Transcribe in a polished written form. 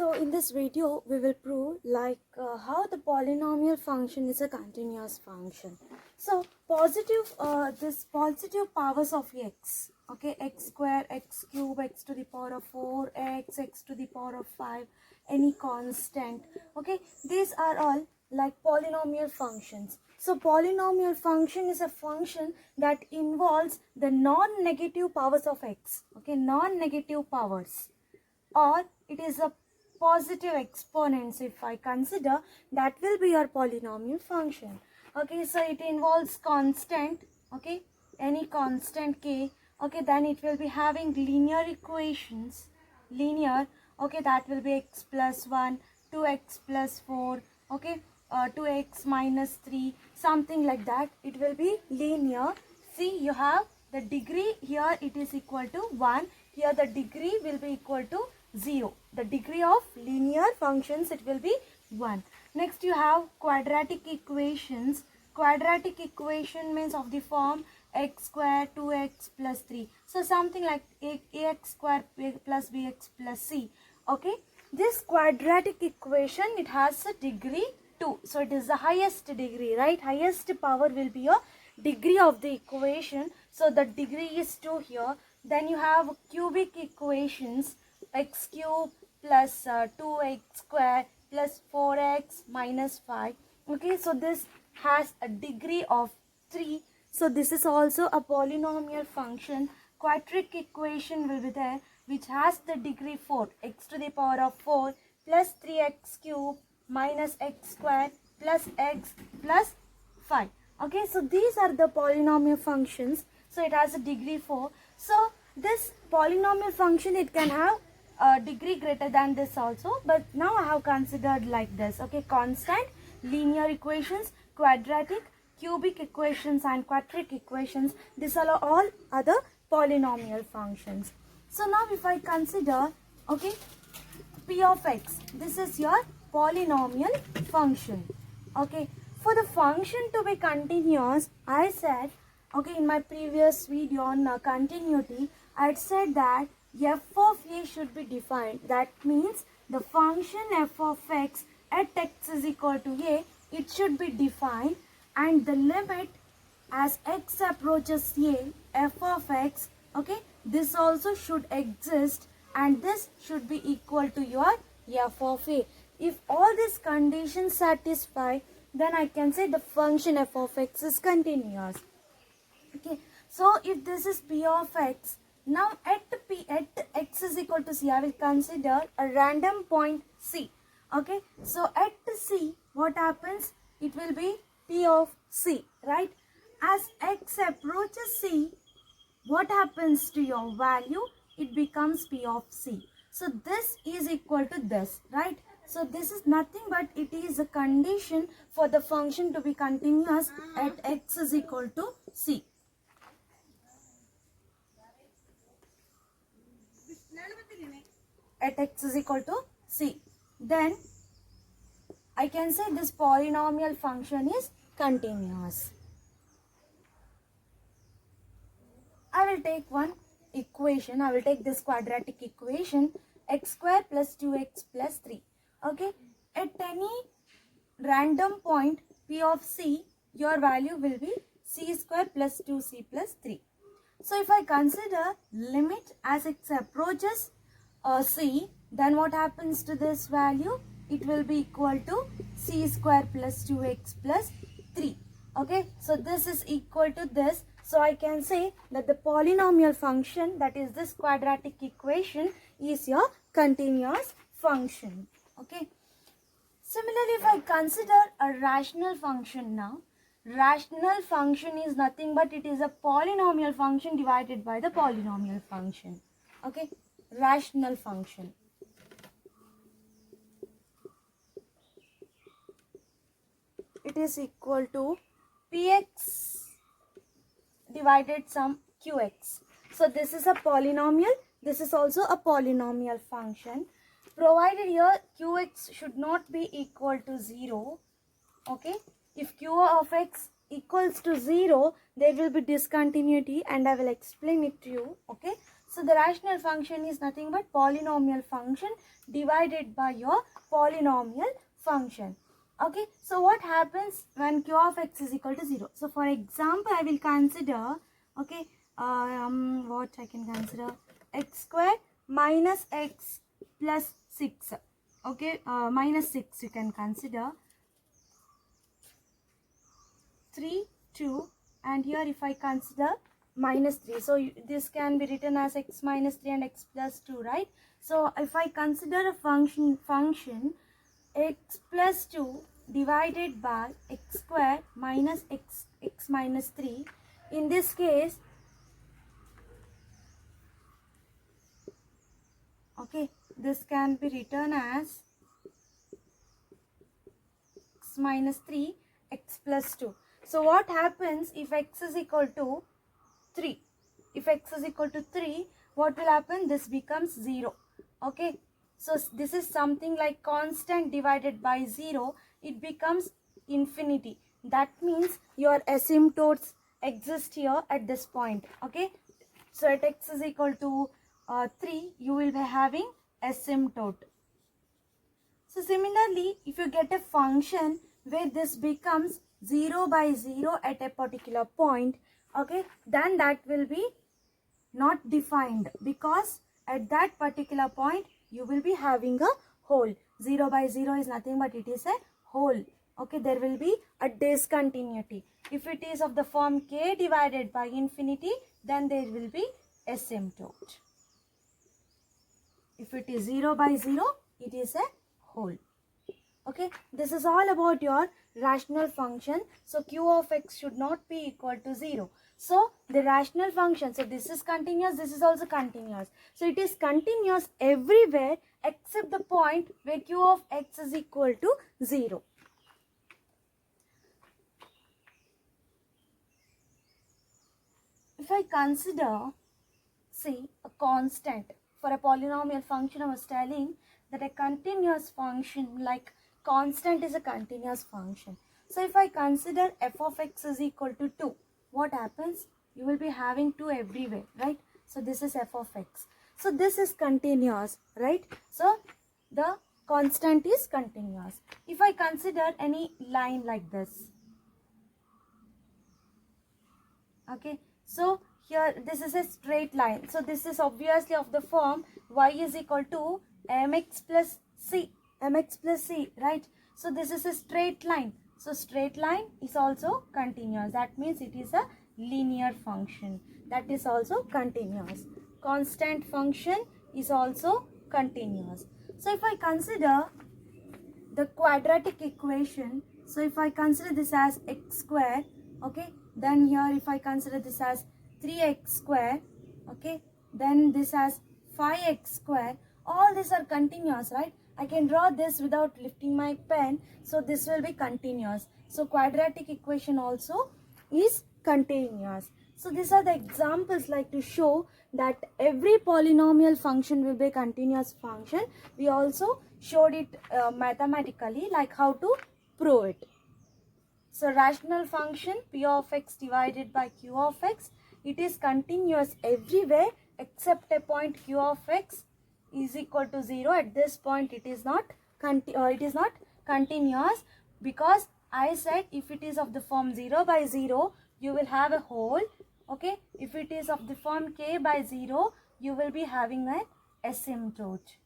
So in this video we will prove how the polynomial function is a continuous function. So this positive powers of x, okay, x square, x cube, x to the power of 4, x to the power of 5, any constant, okay, these are all like polynomial functions. So polynomial function is a function that involves the non-negative powers of x, okay, non-negative powers, or it is a positive exponents. If I consider, that will be your polynomial function. Okay, so it involves constant, okay, any constant k, okay, then it will be having linear equations, linear, okay, that will be x plus 1, 2x plus 4, okay, 2x minus 3, something like that. It will be linear. See, you have the degree here, it is equal to 1. Here the degree will be equal to 0. The degree of linear functions, it will be 1. Next you have quadratic equations. Quadratic equation means of the form x square 2x plus 3. So something like ax square plus bx plus c. Okay. This quadratic equation, it has a degree 2. So it is the highest degree, right? Highest power will be your degree of the equation. So the degree is 2 here. Then you have cubic equations, x cube plus 2x square plus 4x minus 5. Okay, so this has a degree of 3. So this is also a polynomial function. Quadratic equation will be there, which has the degree 4, x to the power of 4 plus 3x cube minus x square plus x plus 5. Okay, so these are the polynomial functions. So it has a degree 4. So this polynomial function, it can have a degree greater than this also, but now I have considered like this. Okay, constant, linear equations, quadratic, cubic equations and quadratic equations, these are all other polynomial functions. So now if I consider, okay, p of x, this is your polynomial function. Okay, for the function to be continuous, I said, okay, in my previous video on continuity, I had said that f of a should be defined. That means the function f of x at x is equal to a, it should be defined, and the limit as x approaches a, f of x, okay, this also should exist, and this should be equal to your f of a. If all these conditions satisfy, then I can say the function f of x is continuous. Okay, so if this is p of x, now at x is equal to c, I will consider a random point c. Okay, so at c, what happens? It will be p of c, right? As x approaches c, what happens to your value? It becomes p of c. So this is equal to this, right? So this is nothing but it is a condition for the function to be continuous at x is equal to c. At x is equal to c. Then I can say this polynomial function is continuous. I will take one equation. I will take this quadratic equation, x square plus 2x plus 3. Okay. At any random point p of c, your value will be c square plus 2c plus 3. So if I consider limit as x approaches c, then what happens to this value? It will be equal to c square plus 2x plus 3. Okay, so this is equal to this. So I can say that the polynomial function, that is this quadratic equation, is your continuous function. Okay. Similarly, if I consider a rational function now, rational function is nothing but it is a polynomial function divided by the polynomial function. Okay, rational function. It is equal to px divided some qx. So this is a polynomial. This is also a polynomial function. Provided here qx should not be equal to 0. Okay. If q of x equals to 0, there will be discontinuity, and I will explain it to you. Okay. So the rational function is nothing but polynomial function divided by your polynomial function. Okay, so what happens when q of x is equal to 0? So for example, I will consider, okay, what I can consider, x square minus x plus 6. Okay, minus 6 you can consider, 3, 2, and here if I consider minus 3, so this can be written as x minus 3 and x plus 2, right? So if I consider a function x plus 2 divided by x square minus x minus 3, in this case, okay, this can be written as x minus 3 x plus 2. So what happens if x is equal to 3? If x is equal to 3, what will happen? This becomes 0. Okay, so this is something like constant divided by 0. It becomes infinity. That means your asymptotes exist here at this point. Okay, so at x is equal to 3, you will be having asymptote. So similarly, if you get a function where this becomes 0 by 0 at a particular point, okay, then that will be not defined, because at that particular point you will be having a whole. 0 by 0 is nothing but it is a whole. Okay, there will be a discontinuity. If it is of the form k divided by infinity, then there will be asymptote. If it is 0 by 0, it is a whole. Okay, this is all about your rational function. So q of x should not be equal to 0. So the rational function, so this is continuous, this is also continuous. So it is continuous everywhere except the point where q of x is equal to 0. If I consider, see, a constant for a polynomial function, I was telling that a continuous function like constant is a continuous function. So if I consider f of x is equal to 2, what happens? You will be having 2 everywhere, right? So this is f of x. So this is continuous, right? So the constant is continuous. If I consider any line like this, okay, so here this is a straight line. So this is obviously of the form y is equal to mx plus c, right? So this is a straight line. So straight line is also continuous. That means it is a linear function. That is also continuous. Constant function is also continuous. So if I consider the quadratic equation, so if I consider this as x square, okay, then here if I consider this as 3x square, okay, then this as 5x square, all these are continuous, right? I can draw this without lifting my pen, so this will be continuous. So quadratic equation also is continuous. So these are the examples like to show that every polynomial function will be a continuous function. We also showed it mathematically, like how to prove it. So rational function p of x divided by q of x, it is continuous everywhere except a point q of x is equal to 0. At this point it is not continuous, because I said if it is of the form 0 by 0, you will have a whole. Okay, if it is of the form k by 0, you will be having an asymptote.